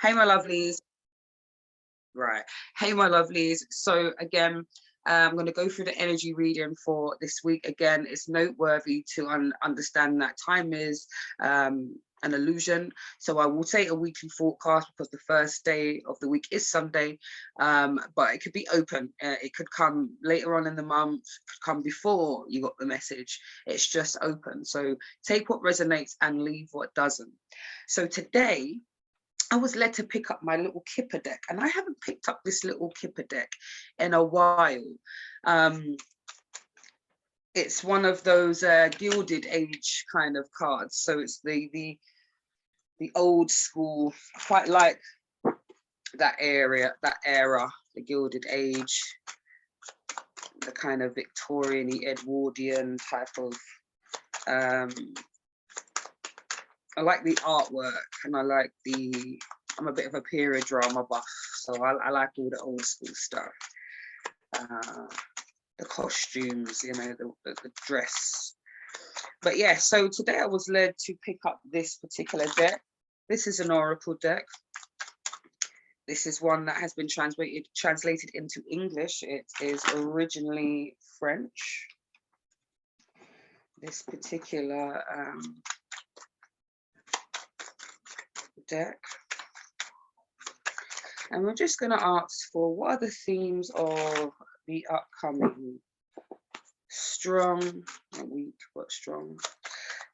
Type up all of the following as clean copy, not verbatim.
Hey, my lovelies. Right. Hey, my lovelies. So again, I'm going to go through the energy reading for this week. Again, it's noteworthy to understand that time is an illusion. So I will say a weekly forecast because the first day of the week is Sunday, but it could be open. It could come later on in the month, could come before you got the message. It's just open. So take what resonates and leave what doesn't. So today, I was led to pick up my little Kipper deck, and I haven't picked up this little Kipper deck in a while. It's one of those Gilded Age kind of cards, so it's the old school. I quite like that era, the Gilded Age, the kind of Victorian, Edwardian type of. I like the artwork, and I like I'm a bit of a period drama buff, so I like all the old school stuff. The costumes, you know, the dress. But yeah, so today I was led to pick up this particular deck. This is an oracle deck. This is one that has been translated into English. It is originally French. This particular deck, and we're just going to ask for what are the themes of the upcoming strong, not weak, but strong,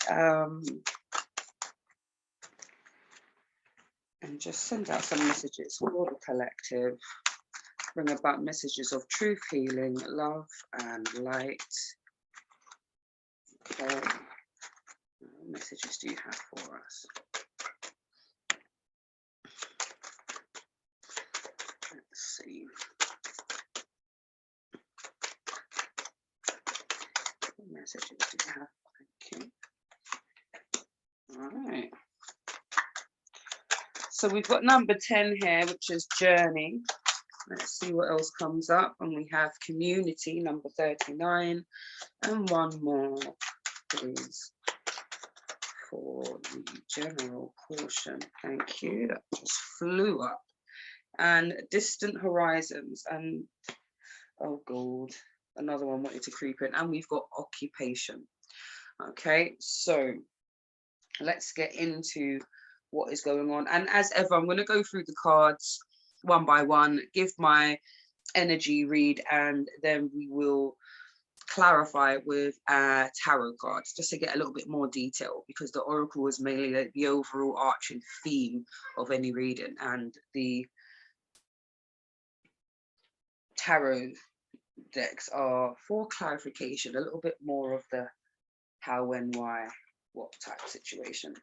and just send out some messages for the collective. Bring about messages of truth, healing, love, and light. Okay, what messages do you have for us? Let's see. What messages do you have? Thank you. All right. So we've got number 10 here, which is journey. Let's see what else comes up. And we have community, number 39. And one more, please, for the general portion. Thank you. That just flew up. And distant horizons, and oh god, another one wanted to creep in, and we've got occupation. Okay, so let's get into what is going on. And as ever, I'm going to go through the cards one by one, give my energy read, and then we will clarify with tarot cards just to get a little bit more detail, because the oracle is mainly the overall arching theme of any reading, and the tarot decks are for clarification, a little bit more of the how, when, why, what type of situation.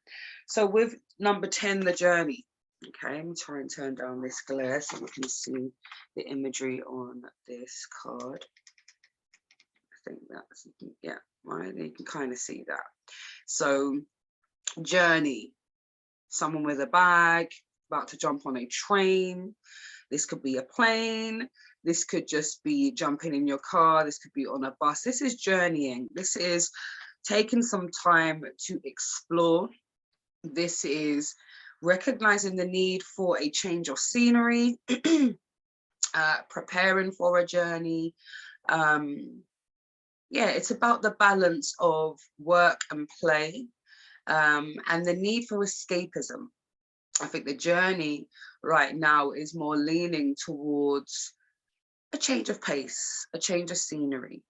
So with number 10, the journey. Okay, let me try and turn down this glare so you can see the imagery on this card. I think that's, yeah, right, you can kind of see that. So journey, someone with a bag, about to jump on a train. This could be a plane. This could just be jumping in your car. This could be on a bus. This is journeying. This is taking some time to explore. This is recognizing the need for a change of scenery, preparing for a journey. Yeah, it's about the balance of work and play, and the need for escapism. I think the journey right now is more leaning towards a change of pace, a change of scenery.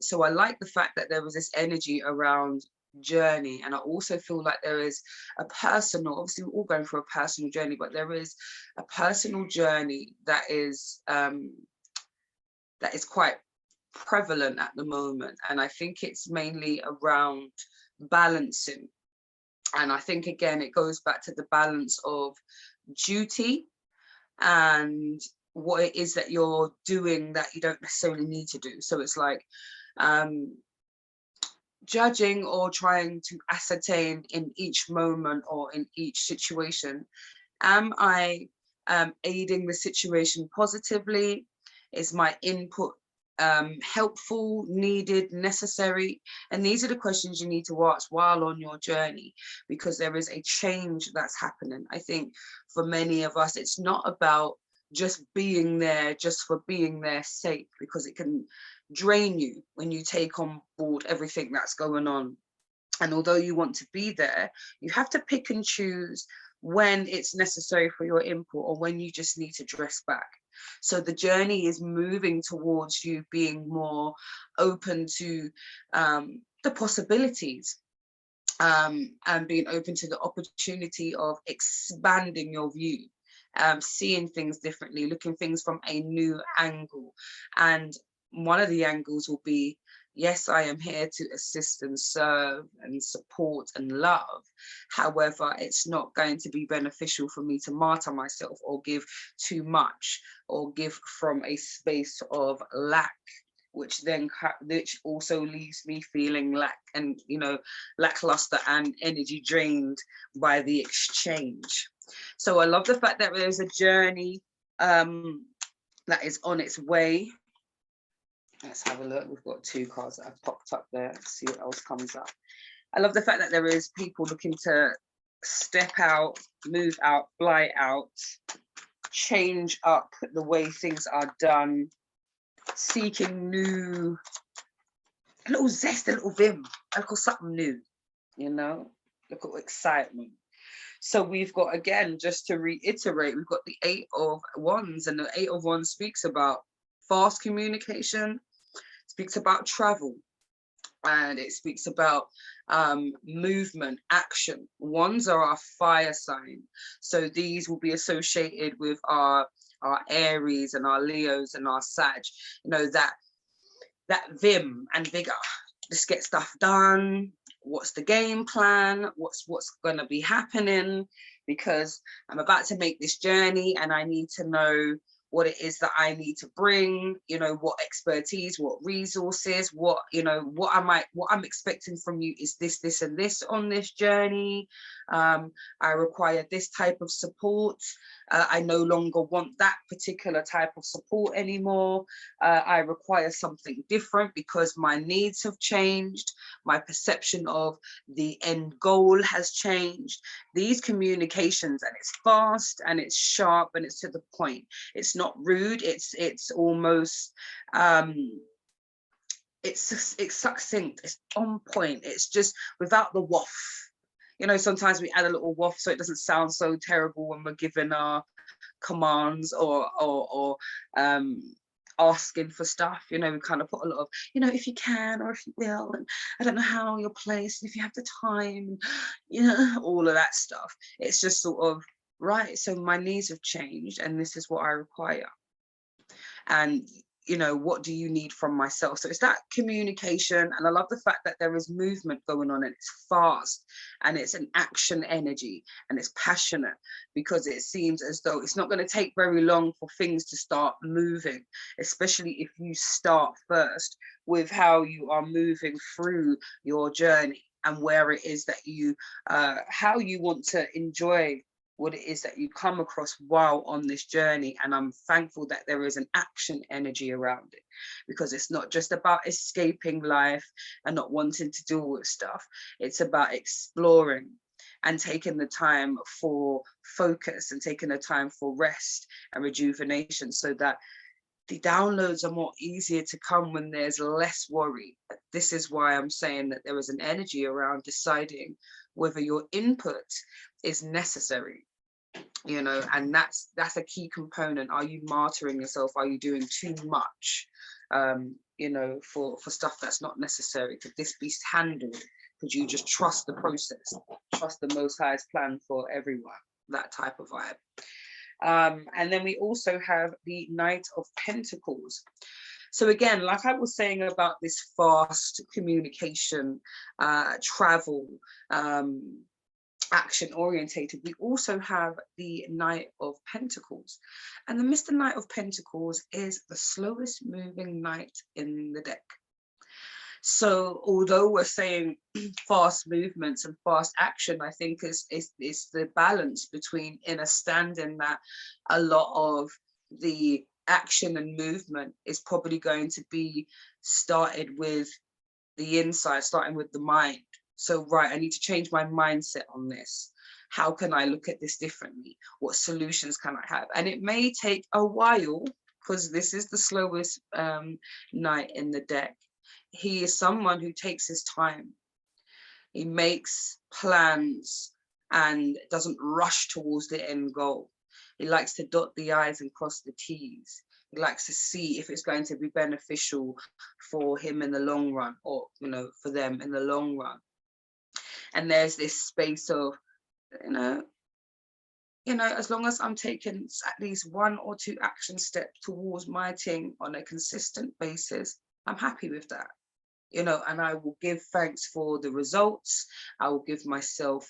So I like the fact that there was this energy around journey, and I also feel like there is a personal, obviously we're all going through a personal journey, but there is a personal journey that is quite prevalent at the moment, and I think it's mainly around balancing. And I think, again, it goes back to the balance of duty and what it is that you're doing that you don't necessarily need to do. So it's like judging or trying to ascertain in each moment or in each situation, am I aiding the situation positively? Is my input helpful, needed, necessary? And these are the questions you need to ask while on your journey, because there is a change that's happening. I think for many of us, it's not about just being there just for being their sake, because it can drain you when you take on board everything that's going on. And although you want to be there, you have to pick and choose when it's necessary for your input or when you just need to dress back. So the journey is moving towards you being more open to the possibilities, and being open to the opportunity of expanding your view, seeing things differently, looking things from a new angle. And one of the angles will be, yes, I am here to assist and serve and support and love. However, it's not going to be beneficial for me to martyr myself or give too much or give from a space of lack, which also leaves me feeling lackluster and energy drained by the exchange. So I love the fact that there's a journey that is on its way. Let's have a look. We've got 2 cards that have popped up there. Let's see what else comes up. I love the fact that there is people looking to step out, move out, fly out, change up the way things are done, seeking new, a little zest, a little vim, a little something new, little excitement. So we've got, again, just to reiterate, we've got the 8 of Wands, and the 8 of Wands speaks about fast communication, speaks about travel, and it speaks about movement, action. Wands are our fire sign, so these will be associated with our Aries and our Leos and our Sag. That vim and vigor. Let's get stuff done. What's the game plan? What's going to be happening? Because I'm about to make this journey and I need to know what it is that I need to bring, what expertise, what resources, what I'm expecting from you is this, and this on this journey. I require this type of support. I no longer want that particular type of support anymore. I require something different because my needs have changed. My perception of the end goal has changed. These communications, and it's fast and it's sharp and it's to the point. It's not rude. It's almost it's succinct. It's on point. It's just without the waff. Sometimes we add a little waff so it doesn't sound so terrible when we're giving our commands or asking for stuff. We kind of put a lot of, if you can, or if you will, and I don't know how you're placed, and if you have the time, all of that stuff. It's just sort of, right, so my needs have changed and this is what I require. And what do you need from myself? So it's that communication. And I love the fact that there is movement going on, and it's fast, and it's an action energy, and it's passionate, because it seems as though it's not going to take very long for things to start moving, especially if you start first with how you are moving through your journey and where it is that you, how you want to enjoy what it is that you come across while on this journey. And I'm thankful that there is an action energy around it, because it's not just about escaping life and not wanting to deal with stuff. It's about exploring and taking the time for focus and taking the time for rest and rejuvenation, so that the downloads are more easier to come when there's less worry. This is why I'm saying that there is an energy around deciding whether your input is necessary. And that's a key component. Are you martyring yourself? Are you doing too much for stuff that's not necessary? Could this be handled? Could you just trust the process, trust the Most High's plan for everyone? That type of vibe. And then we also have the Knight of Pentacles. So again, like I was saying about this fast communication, travel, action orientated, we also have the Knight of Pentacles, and the Mr. Knight of Pentacles is the slowest moving knight in the deck. So although we're saying fast movements and fast action, I think is the balance between understanding that a lot of the action and movement is probably going to be started with the inside, starting with the mind. So, right, I need to change my mindset on this. How can I look at this differently? What solutions can I have? And it may take a while, because this is the slowest knight in the deck. He is someone who takes his time. He makes plans and doesn't rush towards the end goal. He likes to dot the I's and cross the T's. He likes to see if it's going to be beneficial for him in the long run, or, you know, for them in the long run. And there's this space of, you know, as long as I'm taking at least 1 or 2 action steps towards my thing on a consistent basis, I'm happy with that. You know, and I will give thanks for the results. I will give myself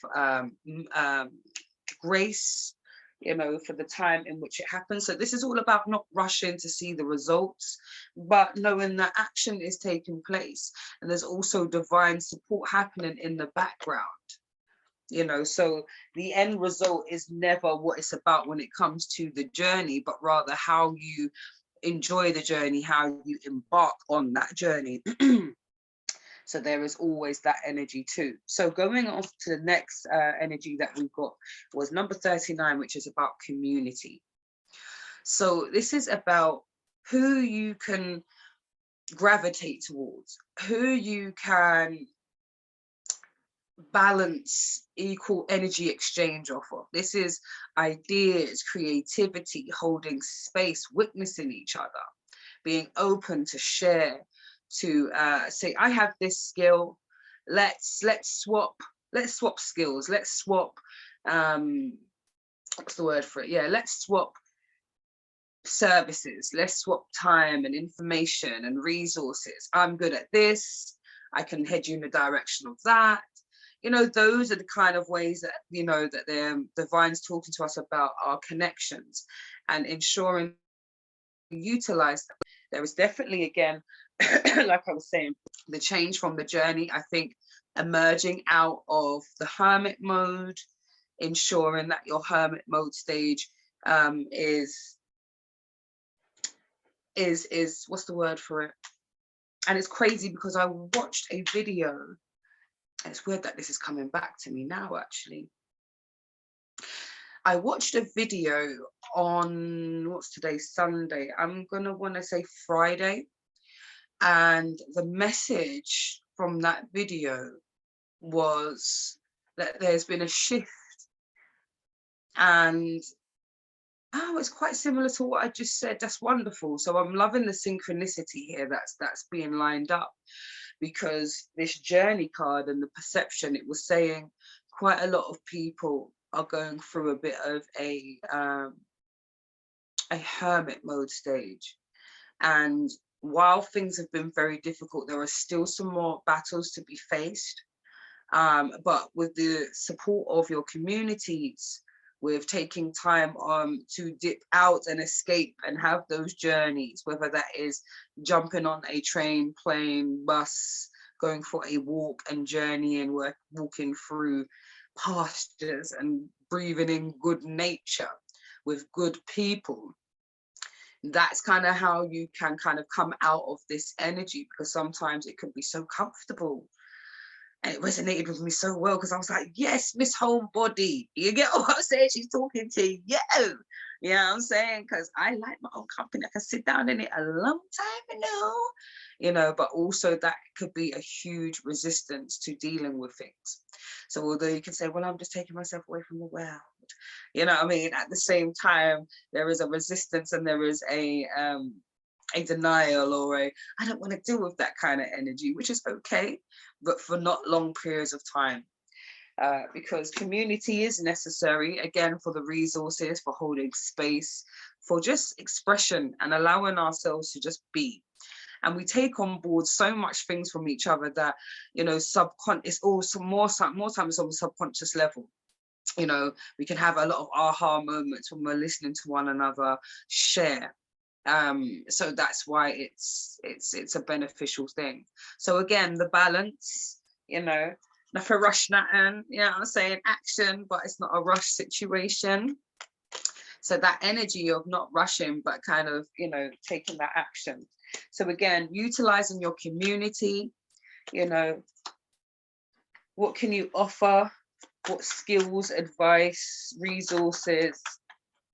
grace, you know, for the time in which it happens. So this is all about not rushing to see the results, but knowing that action is taking place, and there's also divine support happening in the background. You know, so the end result is never what it's about when it comes to the journey, but rather how you enjoy the journey, how you embark on that journey. So there is always that energy too. So going on to the next energy that we got was number 39, which is about community. So this is about who you can gravitate towards, who you can balance equal energy exchange off of. This is ideas, creativity, holding space, witnessing each other, being open to share, to say, I have this skill, let's swap skills, let's swap what's the word for it, yeah, let's swap services, let's swap time and information and resources. I'm good at this, I can head you in the direction of that. You know, those are the kind of ways that, you know, that the divine's talking to us about our connections and ensuring we utilize them. There is definitely, again, like I was saying, the change from the journey. I think emerging out of the hermit mode, ensuring that your hermit mode stage is what's the word for it? And it's crazy because I watched a video. It's weird that this is coming back to me now, actually. I watched a video on, what's today, Sunday? I'm gonna want to say Friday. And the message from that video was that there's been a shift. And it's quite similar to what I just said. That's wonderful. So I'm loving the synchronicity here that's being lined up, because this journey card and the perception, it was saying quite a lot of people are going through a bit of a hermit mode stage. And while things have been very difficult, there are still some more battles to be faced. But with the support of your communities, with taking time to dip out and escape and have those journeys, whether that is jumping on a train, plane, bus, going for a walk and journey and walking through pastures and breathing in good nature with good people. That's kind of how you can kind of come out of this energy, because sometimes it can be so comfortable. And it resonated with me so well, because I was like, yes, Miss Homebody. You get what I'm saying? She's talking to you. You know what I'm saying? Because I like my own company. I can sit down in it a long time, but also that could be a huge resistance to dealing with things. So although you can say, well, I'm just taking myself away from the world, you know what I mean? At the same time, there is a resistance and there is a denial, or I don't want to deal with that kind of energy, which is okay, but for not long periods of time. Because community is necessary, again, for the resources, for holding space, for just expression and allowing ourselves to just be. And we take on board so much things from each other that, it's also more times on the subconscious level. We can have a lot of aha moments when we're listening to one another share. So that's why it's a beneficial thing. So again, the balance, nothing rush nothing, I'm saying, action, but it's not a rush situation. So that energy of not rushing, but kind of, you know, taking that action. So again, utilizing your community, you know, what can you offer? What skills, advice, resources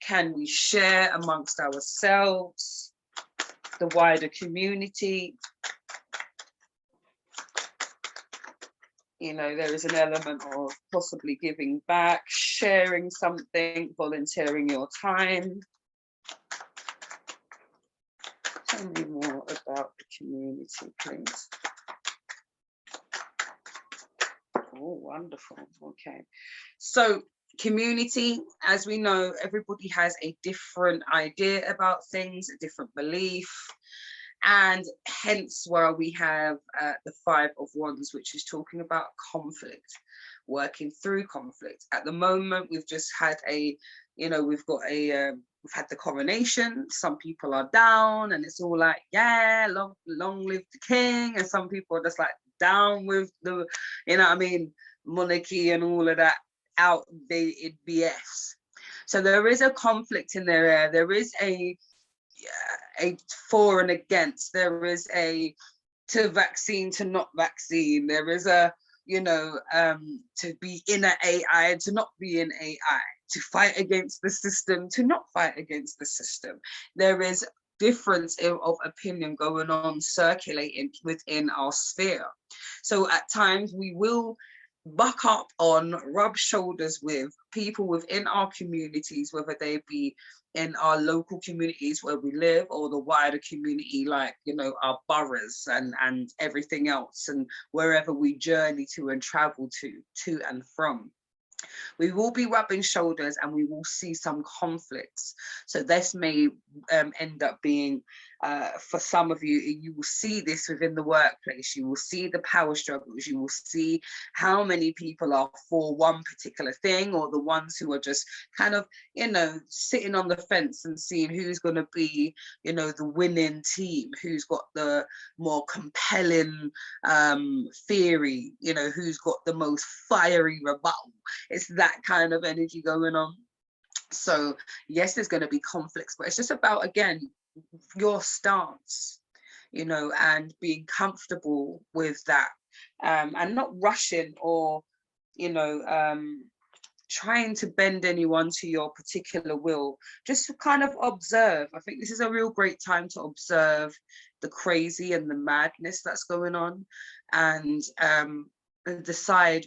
can we share amongst ourselves, the wider community? You know, there is an element of possibly giving back, sharing something, volunteering your time. Tell me more about the community, please. Oh, wonderful. Okay. So community, as we know, everybody has a different idea about things, a different belief. And hence why we have the 5 of Wands, which is talking about conflict, working through conflict. At the moment, we've just had a, you know, we've had the coronation. Some people are down and it's all like, yeah, long live the king. And some people are just like down with the, you know what I mean, monarchy and all of that outdated BS. So there is a conflict in there. There is a for and against. There is a to vaccine to not vaccine. There is a, you know, to be in an AI to not be in AI, to fight against the system to not fight against the system. There is difference of opinion going on, circulating within our sphere. So at times we will buck up on, rub shoulders with people within our communities, whether they be in our local communities where we live or the wider community, like, you know, our boroughs and everything else, and wherever we journey to and travel to and from. We will be rubbing shoulders and we will see some conflicts. So this may end up being, for some of you, you will see this within the workplace. You will see the power struggles. You will see how many people are for one particular thing, or the ones who are just kind of, you know, sitting on the fence and seeing who's going to be, you know, the winning team, who's got the more compelling theory, you know, who's got the most fiery rebuttal. It's that kind of energy going on. So yes, there's going to be conflicts, but it's just about, again, your stance, you know, and being comfortable with that, and not rushing or, you know, trying to bend anyone to your particular will. Just to kind of observe. I think this is a real great time to observe the crazy and the madness that's going on, and decide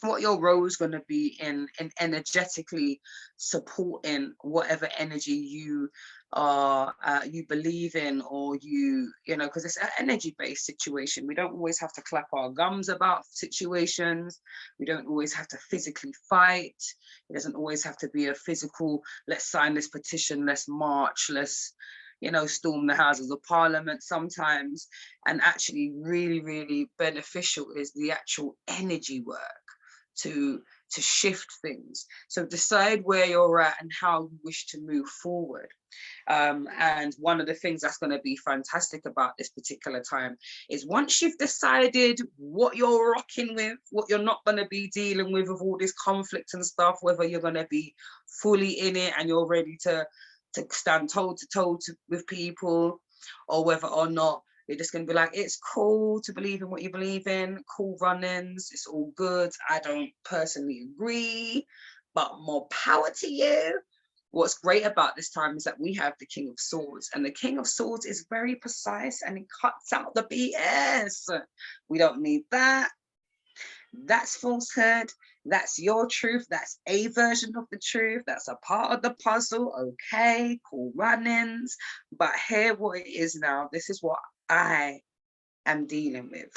what your role is going to be in energetically supporting whatever energy you are, you believe in, or you know, because it's an energy-based situation. We don't always have to clap our gums about situations. We don't always have to physically fight. It doesn't always have to be a physical, let's sign this petition, let's march, let's, you know, storm the Houses of Parliament. Sometimes, and actually really, really beneficial, is the actual energy work to shift things. So decide where you're at and how you wish to move forward. And one of the things that's going to be fantastic about this particular time is, once you've decided what you're rocking with, what you're not going to be dealing with all this conflict and stuff, whether you're going to be fully in it and you're ready to stand toe to toe with people, or whether or not you're just going to be like, it's cool to believe in what you believe in, cool run-ins, it's all good. I don't personally agree, but more power to you. What's great about this time is that we have the King of Swords, and the King of Swords is very precise and it cuts out the BS. We don't need that. That's falsehood. That's your truth. That's a version of the truth. That's a part of the puzzle. Okay, cool run-ins. But hear what it is now. This is what I am dealing with.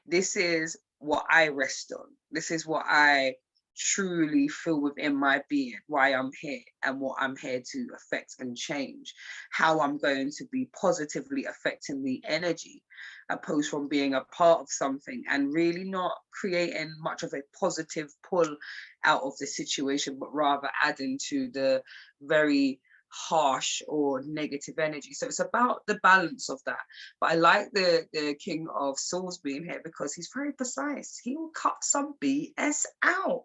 This is what I rest on. This is what I truly feel within my being, why I'm here and what I'm here to affect and change, how I'm going to be positively affecting the energy, opposed from being a part of something and really not creating much of a positive pull out of the situation, but rather adding to the very harsh or negative energy. So it's about the balance of that. But I like the King of Swords being here because he's very precise. He will cut some BS out.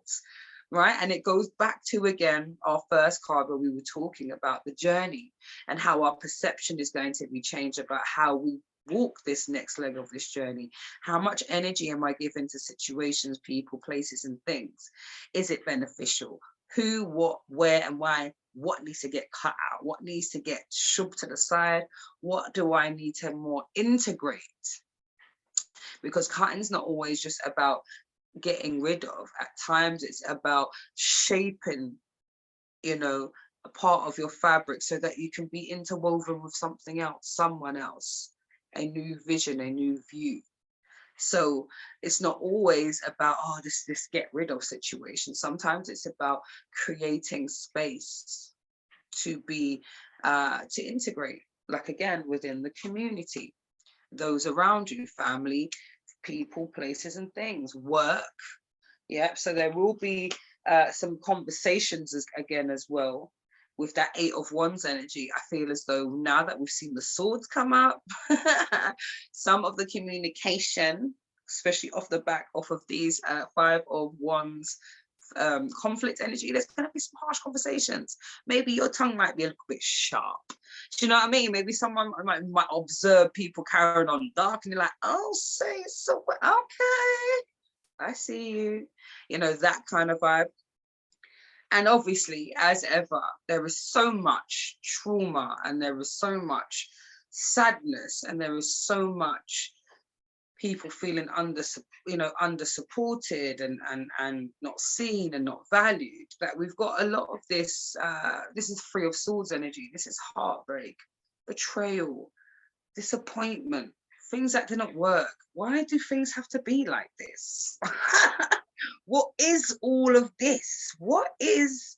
right? And it goes back to, again, our first card where we were talking about the journey and how our perception is going to be changed about how we walk this next leg of this journey. How much energy am I giving to situations, people, places, and things? Is it beneficial? Who, what, where, and why? What needs to get cut out? What needs to get shoved to the side? What do I need to more integrate? Because cutting's not always just about getting rid of. At times it's about shaping, you know, a part of your fabric so that you can be interwoven with something else, someone else, a new vision, a new view. So it's not always about, oh, this get rid of situation. Sometimes it's about creating space to be, to integrate, like, again, within the community, those around you, family, people, places, and things, work. Yeah, so there will be some conversations again as well with that 8 of Wands energy. I feel as though now that we've seen the swords come up, some of the communication, especially off the back off of these 5 of Wands conflict energy, there's going to be some harsh conversations. Maybe your tongue might be a little bit sharp. Do you know what I mean? Maybe someone might observe people carrying on dark and you're like, oh, say so, okay, I see you, you know, that kind of vibe. And obviously, as ever, there is so much trauma and there is so much sadness and there is so much people feeling under supported and not seen and not valued, that we've got a lot of this. This is 3 of Swords energy. This is heartbreak, betrayal, disappointment, things that didn't work. Why do things have to be like this? What is all of this? What is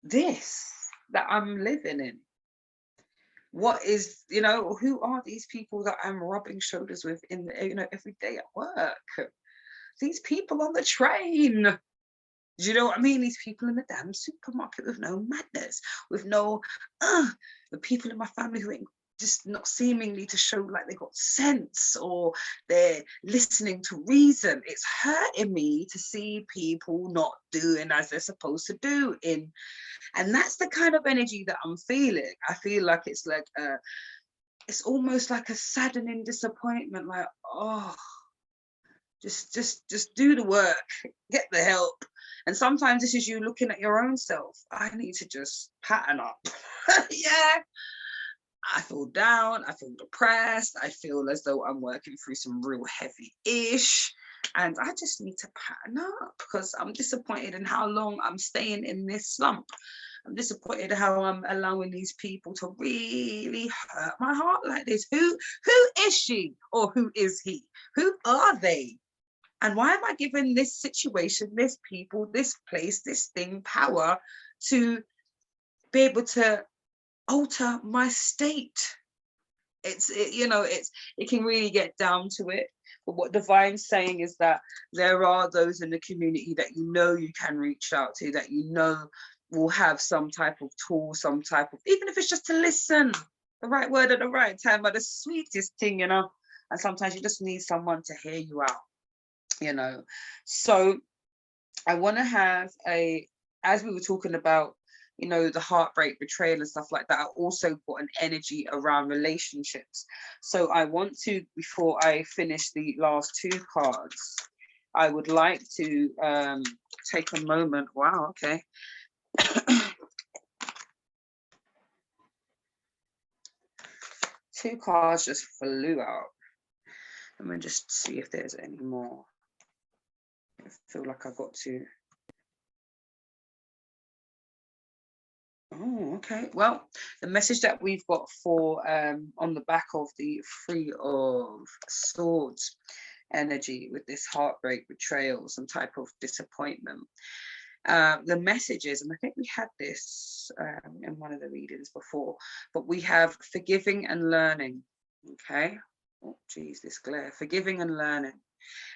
this that I'm living in? What is, you know, who are these people that I'm rubbing shoulders with in, you know, every day at work? These people on the train. Do you know what I mean? These people in the damn supermarket with no madness, with no, the people in my family who ain't just not seemingly to show like they got sense or they're listening to reason. It's hurting me to see people not doing as they're supposed to do and that's the kind of energy that I'm feeling. I feel like it's like it's almost like a saddening disappointment, like, oh, just do the work, get the help. And sometimes this is you looking at your own self. I need to just pattern up. Yeah, I feel down, I feel depressed, I feel as though I'm working through some real heavy-ish, and I just need to pattern up because I'm disappointed in how long I'm staying in this slump. I'm disappointed how I'm allowing these people to really hurt my heart like this. Who is she or who is he? Who are they? And why am I giving this situation, this people, this place, this thing power to be able to alter my state? It can really get down to it. But what Divine's saying is that there are those in the community that you can reach out to, that will have some type of tool, some type of, even if it's just to listen, the right word at the right time are the sweetest thing, you know. And sometimes you just need someone to hear you out, you know. So I want to have as we were talking about, you know, the heartbreak, betrayal and stuff like that, I also put an energy around relationships. So I want to, before I finish the last 2 cards, I would like to take a moment. Wow, okay. 2 cards just flew out. Let me just see if there's any more. I feel like I got to. Oh, okay. Well, the message that we've got for on the back of the 3 of Swords energy with this heartbreak, betrayal, some type of disappointment. The messages, and I think we had this in one of the readings before, but we have forgiving and learning. Okay. Oh, geez, this glare. Forgiving and learning.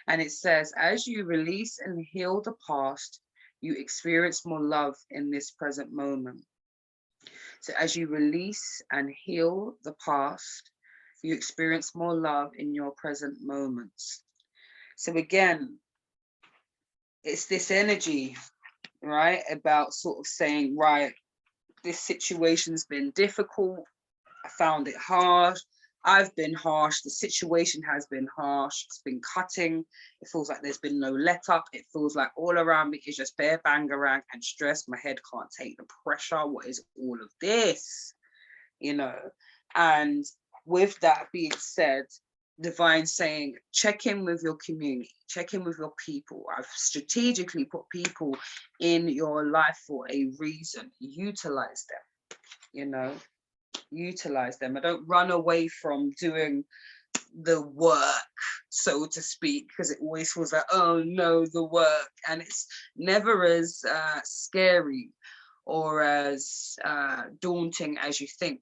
And it says, as you release and heal the past, you experience more love in this present moment. So as you release and heal the past, you experience more love in your present moments. So again, it's this energy right? About sort of saying, right, this situation's been difficult. I found it hard. I've been harsh. The situation has been harsh. It's been cutting. It feels like there's been no let up. It feels like all around me is just bare bangarang and stress. My head can't take the pressure. What is all of this? You know? And with that being said, divine saying, check in with your community, check in with your people. I've strategically put people in your life for a reason. Utilize them, you know, utilize them. I don't run away from doing the work, so to speak, because it always feels like, oh no, the work. And it's never as scary or as daunting as you think.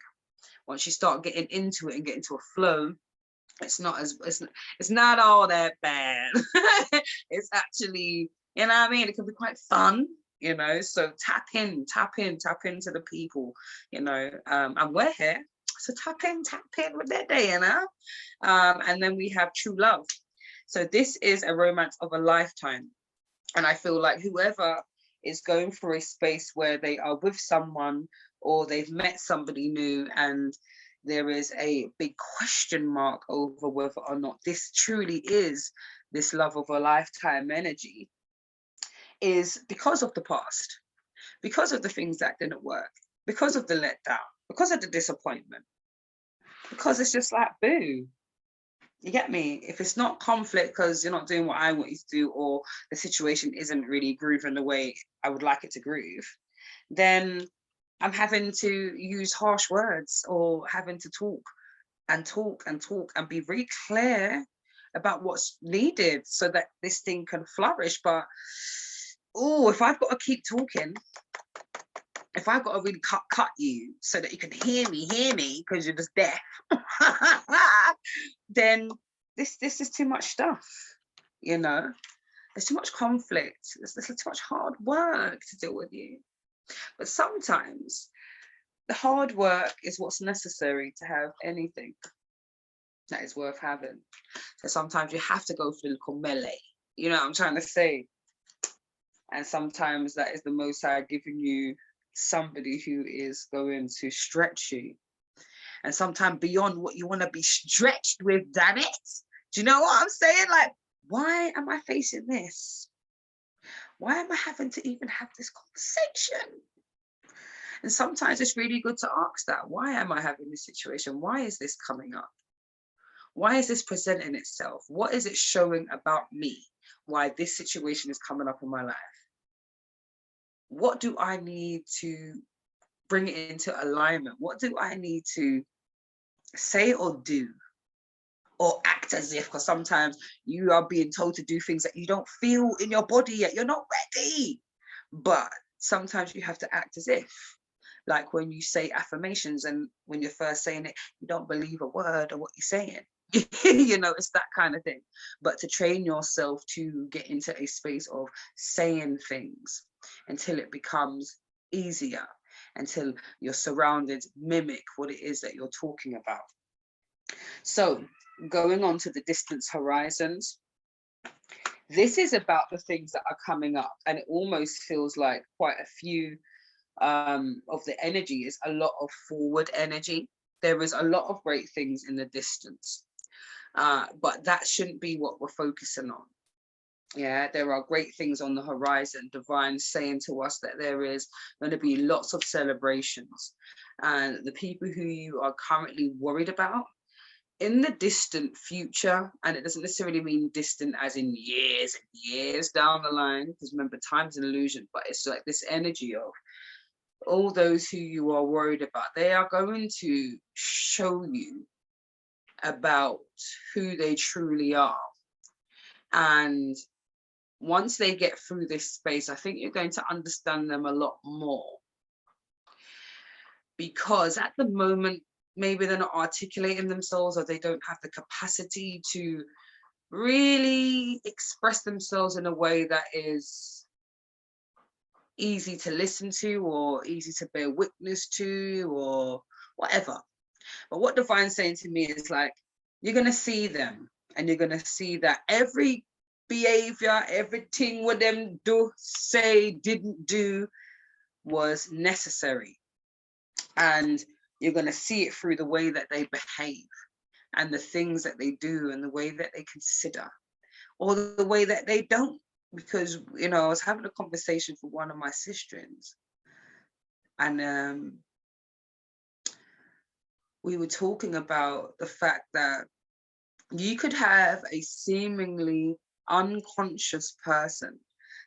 Once you start getting into it and get into a flow, it's not it's not all that bad. It's actually, you know what I mean, it can be quite fun, you know. So tap into the people, you know, and we're here, so tap in with their day, you know. And then we have true love. So this is a romance of a lifetime, and I feel like whoever is going through a space where they are with someone or they've met somebody new and there is a big question mark over whether or not this truly is this love of a lifetime energy, is because of the past, because of the things that didn't work, because of the letdown, because of the disappointment, because it's just like, boo. You get me? If it's not conflict because you're not doing what I want you to do, or the situation isn't really grooving the way I would like it to groove, then I'm having to use harsh words or having to talk and be very clear about what's needed so that this thing can flourish. But oh, if I've got to keep talking, if I've got to really cut you so that you can hear me because you're just deaf, then this is too much stuff, you know. There's too much conflict. There's too much hard work to deal with you. But sometimes the hard work is what's necessary to have anything that is worth having. So sometimes you have to go through the little melee, you know what I'm trying to say? And sometimes that is the Most High giving you somebody who is going to stretch you. And sometimes beyond what you want to be stretched with, damn it. Do you know what I'm saying? Like, why am I facing this? Why am I having to even have this conversation? And sometimes it's really good to ask that. Why am I having this situation? Why is this coming up? Why is this presenting itself? What is it showing about me? Why this situation is coming up in my life? What do I need to bring it into alignment? What do I need to say or do? Or act as if, because sometimes you are being told to do things that you don't feel in your body yet. You're not ready. But sometimes you have to act as if. Like when you say affirmations and when you're first saying it, you don't believe a word of what you're saying. You know, it's that kind of thing. But to train yourself to get into a space of saying things until it becomes easier, until your surroundings mimic what it is that you're talking about. So going on to the distance horizons, this is about the things that are coming up, and it almost feels like quite a few of the energy is a lot of forward energy. There is a lot of great things in the distance, but that shouldn't be what we're focusing on. Yeah, there are great things on the horizon. Divine saying to us that there is going to be lots of celebrations, and the people who you are currently worried about in the distant future, and it doesn't necessarily mean distant as in years and years down the line, because remember, time's an illusion, but it's like this energy of all those who you are worried about, they are going to show you about who they truly are. And once they get through this space, I think you're going to understand them a lot more. Because at the moment, maybe they're not articulating themselves, or they don't have the capacity to really express themselves in a way that is easy to listen to or easy to bear witness to or whatever. But what Divine's saying to me is like, you're going to see them, and you're going to see that every behavior, everything what them do, say, didn't do was necessary. And you're going to see it through the way that they behave and the things that they do and the way that they consider or the way that they don't. Because, you know, I was having a conversation with one of my sisters, and we were talking about the fact that you could have a seemingly unconscious person,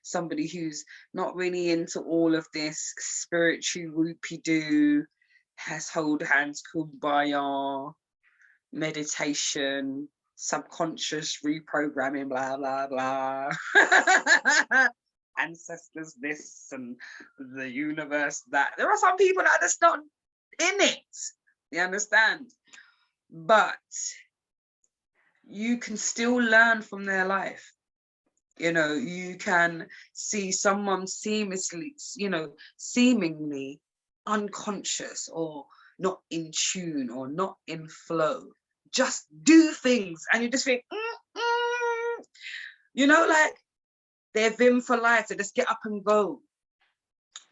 somebody who's not really into all of this spiritual whoopie-doo, has hold hands, kumbaya, meditation, subconscious reprogramming, blah, blah, blah. Ancestors this and the universe that. There are some people that are just not in it. You understand? But you can still learn from their life. You know, you can see someone seamlessly, you know, seemingly unconscious or not in tune or not in flow, just do things and you just think, you know, like they're vim for life. They just get up and go.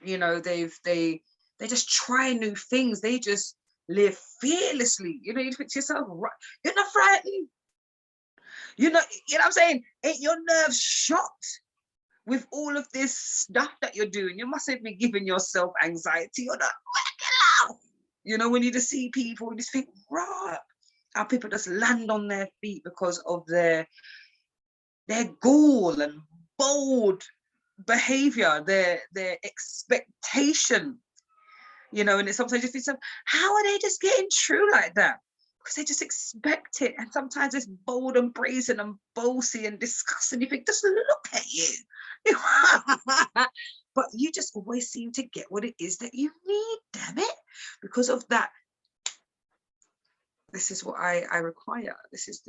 You know, they just try new things. They just live fearlessly. You know, you think to yourself, you're not frightened. You know what I'm saying? Ain't your nerves shocked with all of this stuff that you're doing? You mustn't be giving yourself anxiety. You're not working out. You know, when you just see people, you just think, right, how people just land on their feet because of their gall and bold behavior, their expectation. You know, and it's sometimes you think, how are they just getting through like that? Because they just expect it. And sometimes it's bold and brazen and bossy and disgusting. You think, just look at you. But you just always seem to get what it is that you need, damn it. Because of that, this is what I require. This is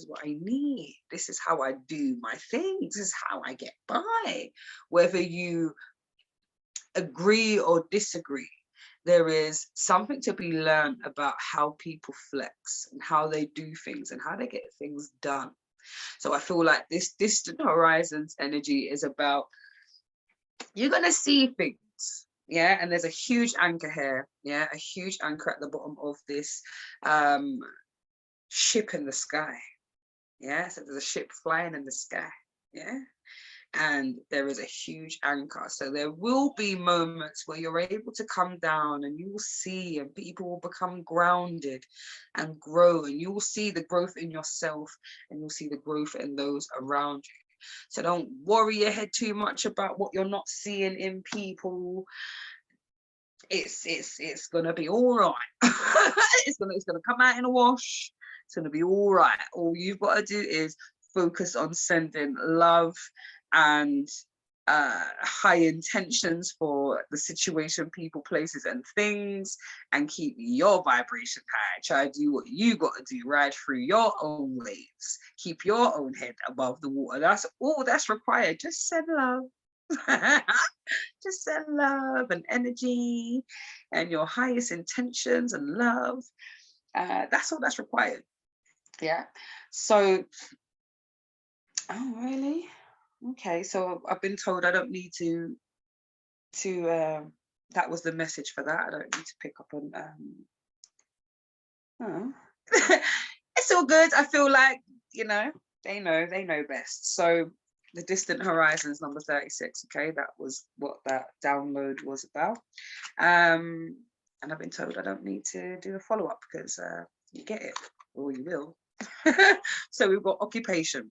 what I need. This is how I do my things. This is how I get by. Whether you agree or disagree, there is something to be learned about how people flex and how they do things and how they get things done. So I feel like this distant horizons energy is about, you're going to see things, yeah, and there's a huge anchor here, yeah, a huge anchor at the bottom of this ship in the sky, yeah, so there's a ship flying in the sky, yeah, and there is a huge anchor. So there will be moments where you're able to come down and you will see, and people will become grounded and grow, and you will see the growth in yourself and you'll see the growth in those around you. So don't worry your head too much about what you're not seeing in people. It's gonna be all right. it's gonna come out in a wash. It's gonna be all right. All you've got to do is focus on sending love and high intentions for the situation, people, places, and things, and keep your vibration high. Try to do what you got to do, ride through your own waves, keep your own head above the water. That's all that's required. Just send love. Just send love and energy and your highest intentions and love. That's all that's required. Yeah. So, oh really? Okay, so I've been told I don't need to that was the message for that. I don't need to pick up on oh. It's all good. I feel like, you know, they know best. So the distant horizons number 36, okay, that was what that download was about. And I've been told I don't need to do a follow-up because you get it, or you will. So we've got occupation.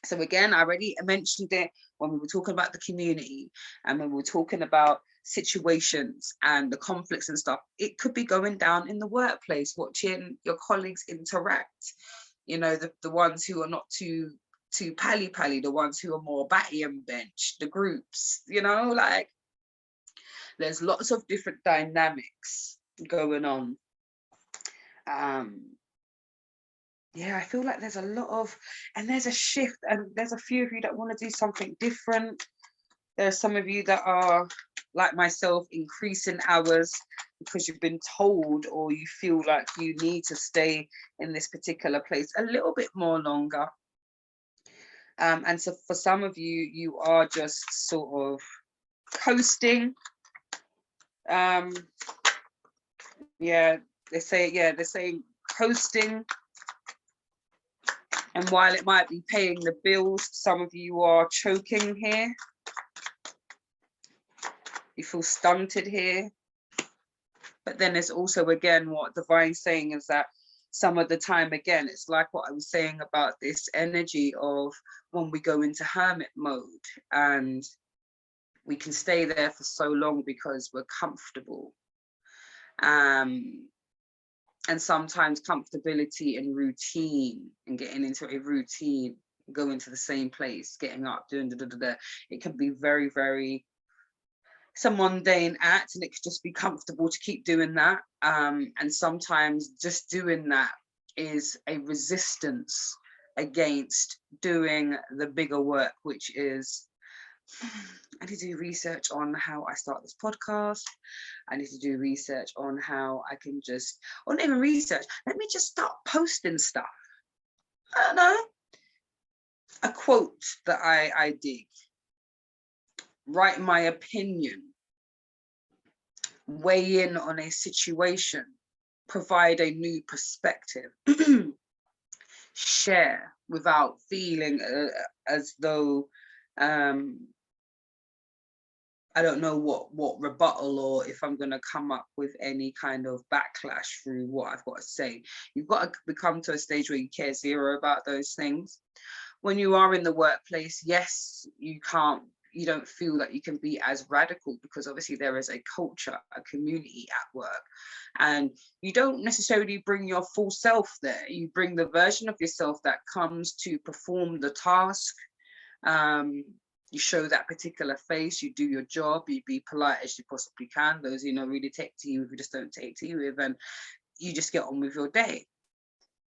So again, I already mentioned it when we were talking about the community and when we were talking about situations and the conflicts and stuff. It could be going down in the workplace, watching your colleagues interact, you know, the ones who are not too pally, the ones who are more batty and bench, the groups, you know, like there's lots of different dynamics going on. Yeah, I feel like there's a lot of, and there's a shift, and there's a few of you that want to do something different. There's some of you that are like myself, increasing hours because you've been told, or you feel like you need to stay in this particular place a little bit more longer. And so for some of you, you are just sort of coasting. Yeah, they're saying coasting. And while it might be paying the bills, some of you are choking here. You feel stunted here. But then there's also, again, what Divine's saying is that some of the time, again, it's like what I was saying about this energy of when we go into hermit mode and we can stay there for so long because we're comfortable. And sometimes comfortability and routine and getting into a routine, going to the same place, getting up, doing it can be very, very, it's a mundane act, and it could just be comfortable to keep doing that. And sometimes just doing that is a resistance against doing the bigger work, which is, I need to do research on how I start this podcast. I need to do research on how I can just, or not even research, let me just start posting stuff. I don't know. A quote that I dig. Write my opinion. Weigh in on a situation. Provide a new perspective. Share without feeling as though I don't know what rebuttal, or if I'm going to come up with any kind of backlash through what I've got to say. You've got to become to a stage where you care zero about those things. When you are in the workplace, yes, you don't feel that you can be as radical, because obviously there is a culture, a community at work, and you don't necessarily bring your full self there. You bring the version of yourself that comes to perform the task. You show that particular face, you do your job, you be polite as you possibly can. Those, really take to you, if you just don't take to you with, and you just get on with your day.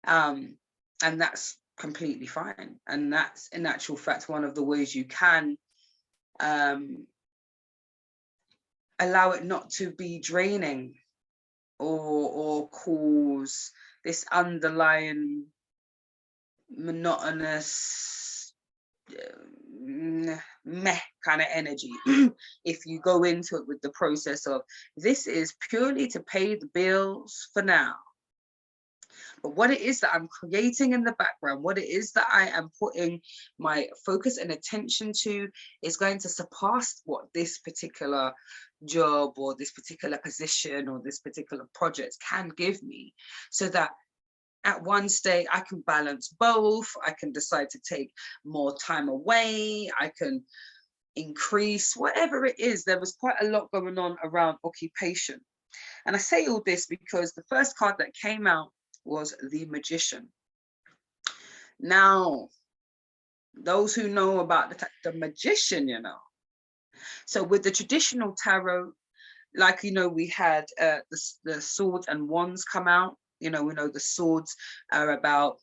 And that's completely fine. And that's, in actual fact, one of the ways you can allow it not to be draining or cause this underlying monotonous meh kind of energy. If you go into it with the process of, this is purely to pay the bills for now, but what it is that I'm creating in the background, what it is that I am putting my focus and attention to, is going to surpass what this particular job or this particular position or this particular project can give me, so that at one stage I can balance both. I can decide to take more time away. I can increase whatever it is. There was quite a lot going on around occupation. And I say all this because the first card that came out was the Magician. Now, those who know about the Magician, so with the traditional tarot, like, we had the swords and wands come out. We know the swords are about,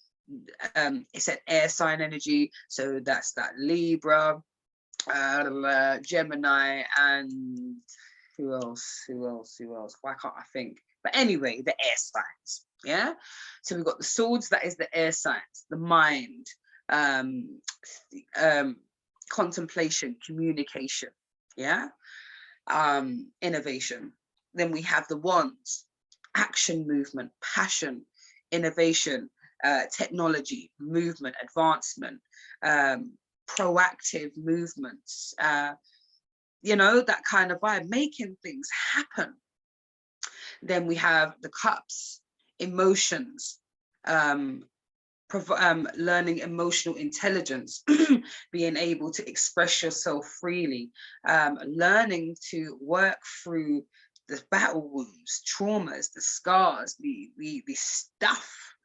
it's an air sign energy. So that's that Libra, Gemini, and who else? Why can't I think? But anyway, the air signs. Yeah. So we've got the swords, that is the air signs, the mind, contemplation, communication. Yeah. Innovation. Then we have the wands, action, movement, passion, innovation, technology, movement, advancement, proactive movements, that kind of vibe, making things happen. Then we have the cups, emotions, learning emotional intelligence, being able to express yourself freely, learning to work through the battle wounds, traumas, the scars, the stuff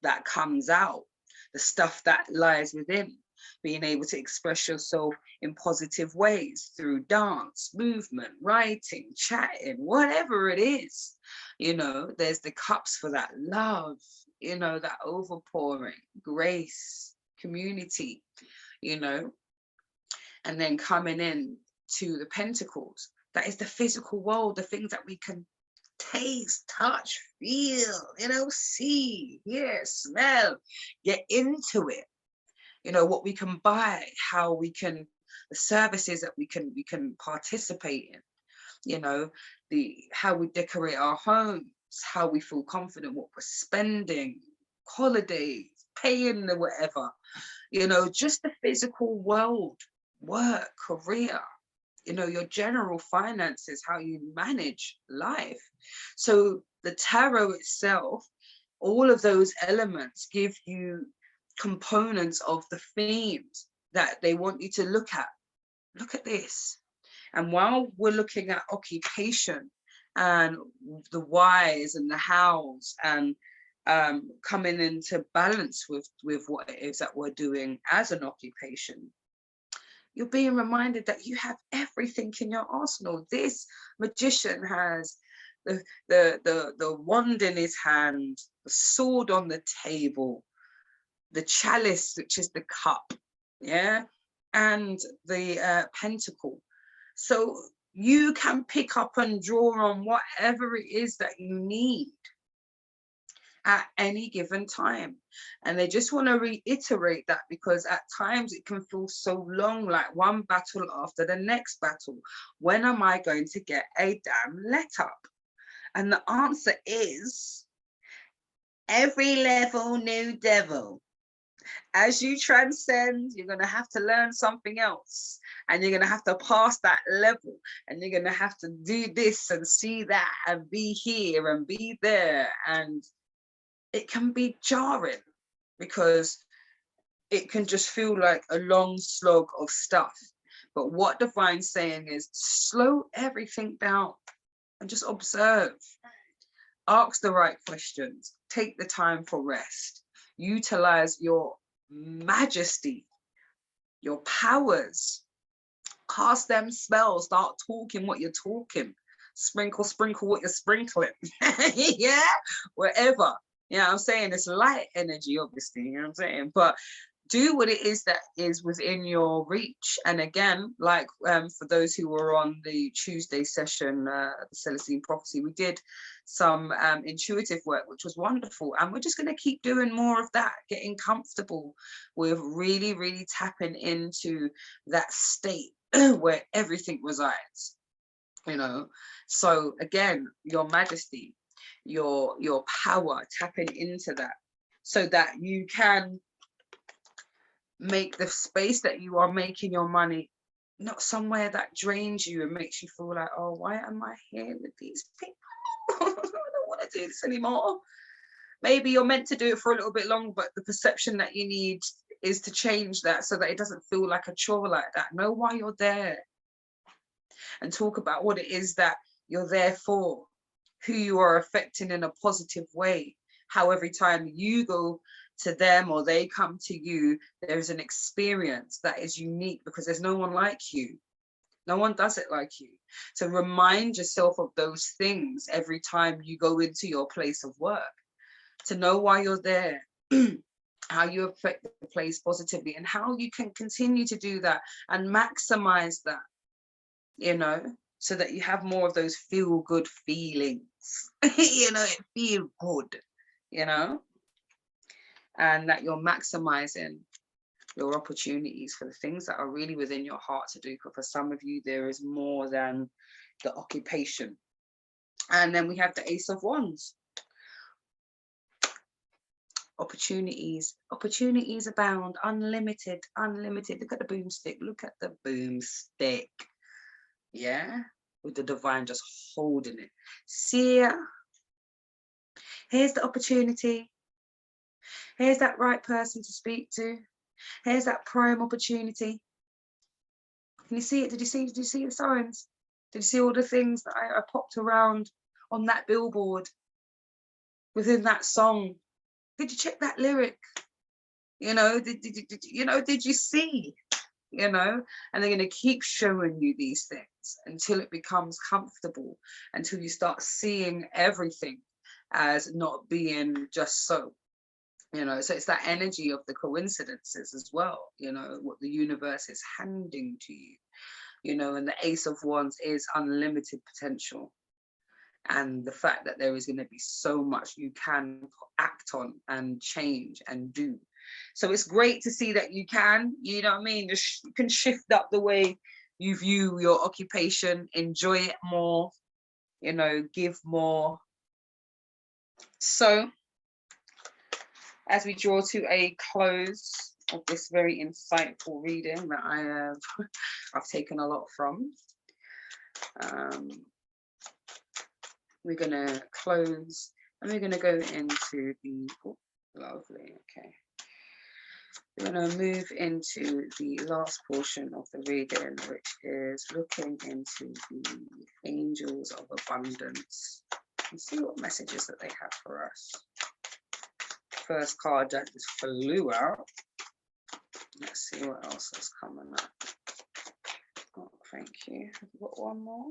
that comes out, the stuff that lies within, being able to express yourself in positive ways through dance, movement, writing, chatting, whatever it is. There's the cups for that love, that overpouring, grace, community, and then coming in to the pentacles. That is the physical world, the things that we can taste, touch, feel, see, hear, smell, get into it. you know, what we can buy, how we can, the services that we can participate in, you know, how we decorate our homes, how we feel confident, what we're spending, holidays, paying the whatever, you know, just the physical world, work, career, you know, your general finances, how you manage life. So the tarot itself, all of those elements give you components of the themes that they want you to look at. Look at this. And while we're looking at occupation and the whys and the hows, and coming into balance with what it is that we're doing as an occupation, you're being reminded that you have everything in your arsenal. This magician has the wand in his hand, the sword on the table, the chalice, which is the cup, yeah, and the pentacle. So you can pick up and draw on whatever it is that you need at any given time. And they just want to reiterate that, because at times it can feel so long, like one battle after the next battle. When am I going to get a damn let up? And the answer is every level, new devil. As you transcend, you're going to have to learn something else, and you're going to have to pass that level, and you're going to have to do this and see that and be here and be there. And it can be jarring, because it can just feel like a long slog of stuff. But what Divine's saying is slow everything down and just observe. Ask the right questions. Take the time for rest. Utilize your majesty, your powers. Cast them spells. Start talking what you're talking. Sprinkle what you're sprinkling. Yeah, wherever. You know what I'm saying? It's light energy, obviously, you know what I'm saying? But do what it is that is within your reach. And again, like for those who were on the Tuesday session, the Celestine Prophecy, we did some intuitive work, which was wonderful. And we're just going to keep doing more of that, getting comfortable with really, really tapping into that state where everything resides, you know? So again, your majesty, your power, tapping into that so that you can make the space that you are making your money not somewhere that drains you and makes you feel like, oh, why am I here with these people? I don't want to do this anymore. Maybe you're meant to do it for a little bit longer, but the perception that you need is to change that so that it doesn't feel like a chore like that. Know why you're there and talk about what it is that you're there for, who you are affecting in a positive way, how every time you go to them or they come to you, there's an experience that is unique, because there's no one like you. No one does it like you. So remind yourself of those things every time you go into your place of work, to know why you're there, how you affect the place positively, and how you can continue to do that and maximize that, you know, so that you have more of those feel good feelings. You know, it feel good, you know, and that you're maximizing your opportunities for the things that are really within your heart to do. Because for some of you, there is more than the occupation. And then we have the Ace of Wands. Opportunities abound, unlimited. Look at the boomstick. Yeah, with the divine just holding it. See, here's the opportunity. Here's that right person to speak to. Here's that prime opportunity. Can you see it? Did you see the signs? Did you see all the things that I popped around on that billboard within that song? Did you check that lyric? You know, did you see? You know, and they're going to keep showing you these things until it becomes comfortable, until you start seeing everything as not being just so, you know. So it's that energy of the coincidences as well, you know, what the universe is handing to you, you know. And the Ace of Wands is unlimited potential, and the fact that there is going to be so much you can act on and change and do, So it's great to see that you can, you know what I mean? You can shift up the way you view your occupation, enjoy it more, you know, give more. So as we draw to a close of this very insightful reading that I've taken a lot from, we're gonna close and we're gonna go into the, oh, lovely, okay. We're going to move into the last portion of the reading, which is looking into the angels of abundance and see what messages that they have for us. First card that just flew out. Let's see what else is coming up. Oh, thank you. I've got one more.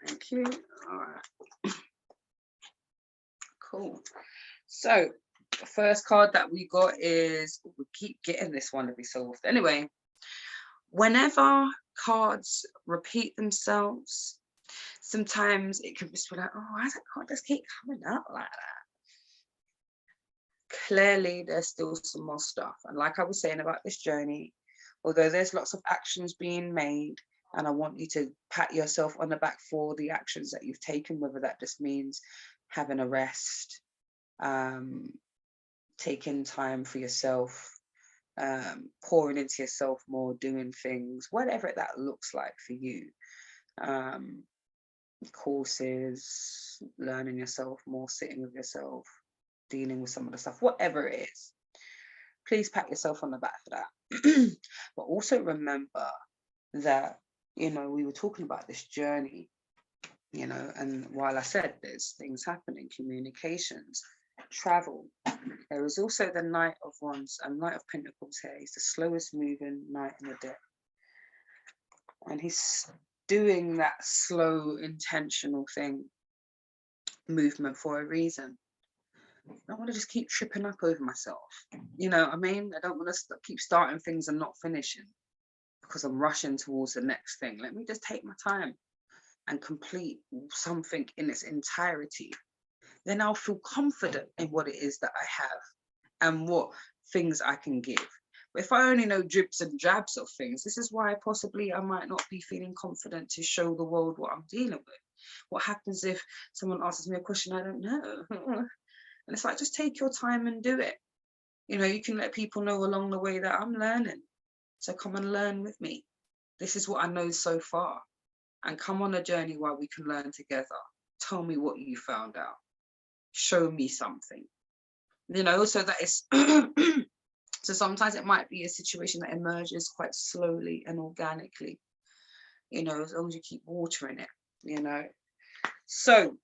Thank you. All right. Cool. So the first card that we got is, we keep getting this one every so often. Anyway, whenever cards repeat themselves, sometimes it can just be like, oh, why does that card just keep coming up like that? Clearly, there's still some more stuff. And like I was saying about this journey, although there's lots of actions being made, and I want you to pat yourself on the back for the actions that you've taken, whether that just means having a rest, taking time for yourself, pouring into yourself more, doing things, whatever that looks like for you. Courses, learning yourself more, sitting with yourself, dealing with some of the stuff, whatever it is. Please pat yourself on the back for that. But also remember that, you know, we were talking about this journey, you know, and while I said there's things happening, communications, travel, there is also the Knight of Wands and Knight of Pentacles here. He's the slowest moving knight in the deck. And he's doing that slow, intentional movement for a reason. I don't want to just keep tripping up over myself. You know what I mean? I don't want to keep starting things and not finishing because I'm rushing towards the next thing. Let me just take my time and complete something in its entirety. Then I'll feel confident in what it is that I have and what things I can give. But if I only know dribs and drabs of things, this is why possibly I might not be feeling confident to show the world what I'm dealing with. What happens if someone asks me a question I don't know? And it's like, just take your time and do it. You know, you can let people know along the way that I'm learning. So come and learn with me. This is what I know so far. And come on a journey where we can learn together. Tell me what you found out. Show me something. You know, so that it's... So sometimes it might be a situation that emerges quite slowly and organically, you know, as long as you keep watering it, you know. So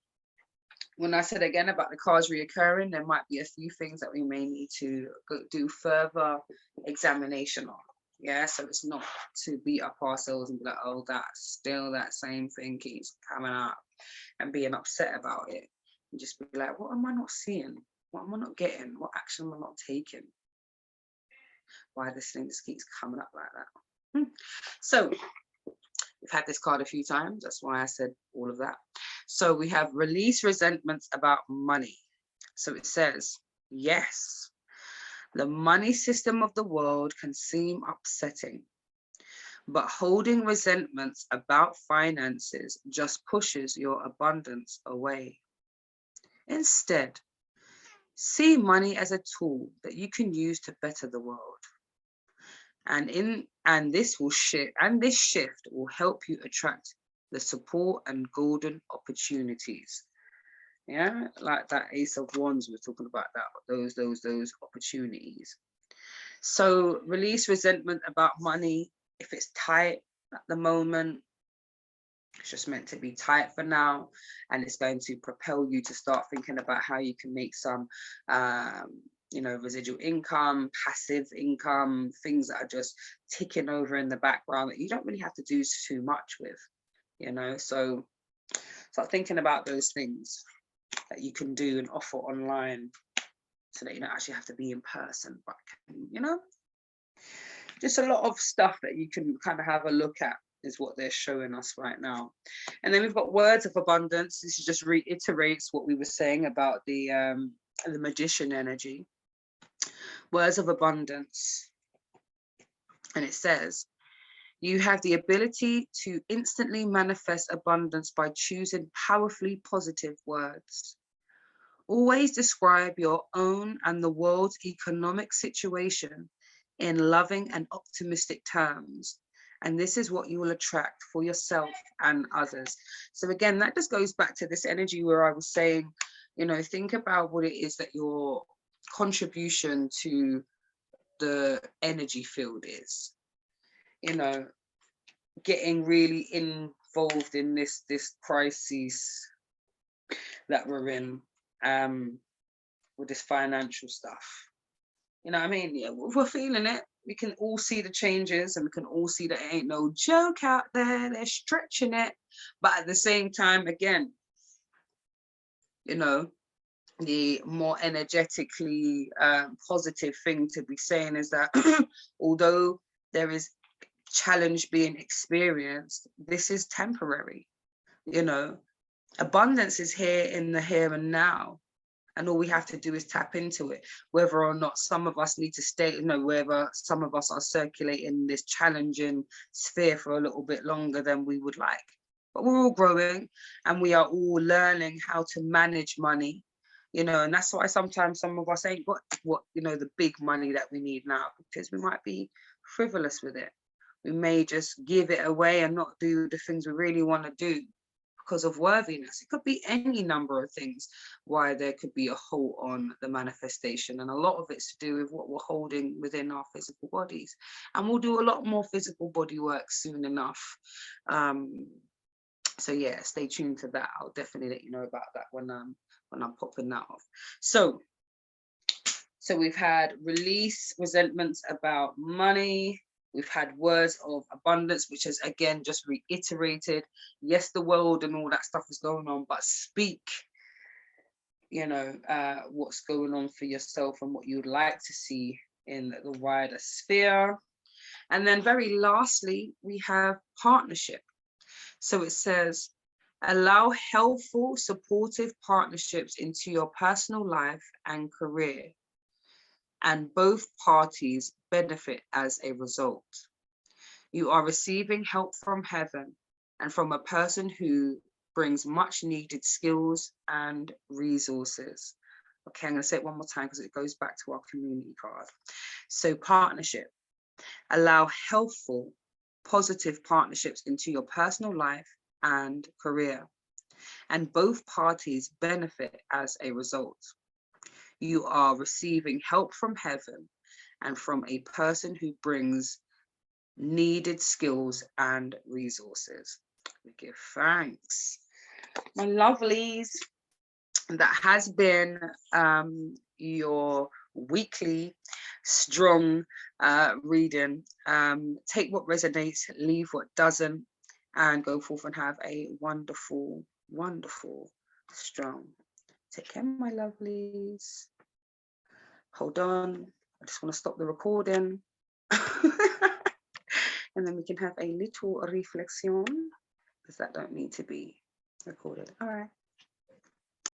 when I said again about the cards reoccurring, there might be a few things that we may need to do further examination on. Yeah, so it's not to beat up ourselves and be like, oh, that's still that same thing keeps coming up and being upset about it. And just be like, what am I not seeing? What am I not getting? What action am I not taking? Why this thing just keeps coming up like that? So we've had this card a few times. That's why I said all of that. So we have release resentments about money. So it says, yes, the money system of the world can seem upsetting, but holding resentments about finances just pushes your abundance away. Instead, see money as a tool that you can use to better the world. And this shift will help you attract the support and golden opportunities. Yeah, like that Ace of Wands, we're talking about that, those opportunities. So release resentment about money. If it's tight at the moment, it's just meant to be tight for now, and it's going to propel you to start thinking about how you can make some you know, residual income, passive income, things that are just ticking over in the background that you don't really have to do too much with, you know. So start thinking about those things that you can do and offer online so that you don't actually have to be in person, but you know, just a lot of stuff that you can kind of have a look at is what they're showing us right now. And then we've got words of abundance. This just reiterates what we were saying about the magician energy. Words of abundance. And it says, you have the ability to instantly manifest abundance by choosing powerfully positive words. Always describe your own and the world's economic situation in loving and optimistic terms. And this is what you will attract for yourself and others. So again, that just goes back to this energy where I was saying, you know, think about what it is that your contribution to the energy field is. You know, getting really involved in this crisis that we're in, with this financial stuff. You know what I mean? Yeah, we're feeling it. We can all see the changes, and we can all see that it ain't no joke out there. They're stretching it. But at the same time, again, you know, the more energetically positive thing to be saying is that although there is challenge being experienced, this is temporary. You know, abundance is here in the here and now. And all we have to do is tap into it, whether or not some of us need to stay, you know, whether some of us are circulating this challenging sphere for a little bit longer than we would like. But we're all growing, and we are all learning how to manage money, you know, and that's why sometimes some of us ain't got what, you know, the big money that we need now, because we might be frivolous with it. We may just give it away and not do the things we really want to do because of worthiness. It could be any number of things why there could be a halt on the manifestation, and a lot of it's to do with what we're holding within our physical bodies. And we'll do a lot more physical body work soon enough. So yeah, stay tuned to that. I'll definitely let you know about that when I'm popping that off. So we've had release resentments about money. We've had words of abundance, which has again just reiterated, yes, the world and all that stuff is going on, but speak, you know, what's going on for yourself and what you'd like to see in the wider sphere. And then very lastly, we have partnership. So it says, allow helpful, supportive partnerships into your personal life and career, and both parties benefit as a result. You are receiving help from heaven and from a person who brings much needed skills and resources. Okay, I'm going to say it one more time because it goes back to our community card. So partnership, allow helpful, positive partnerships into your personal life and career, and both parties benefit as a result. You are receiving help from heaven and from a person who brings needed skills and resources. We give thanks. My lovelies, that has been your weekly strong reading. Take what resonates, leave what doesn't, and go forth and have a wonderful, wonderful, strong. Take care, my lovelies. Hold on, I just want to stop the recording. And then we can have a little reflection, because that don't need to be recorded. All right.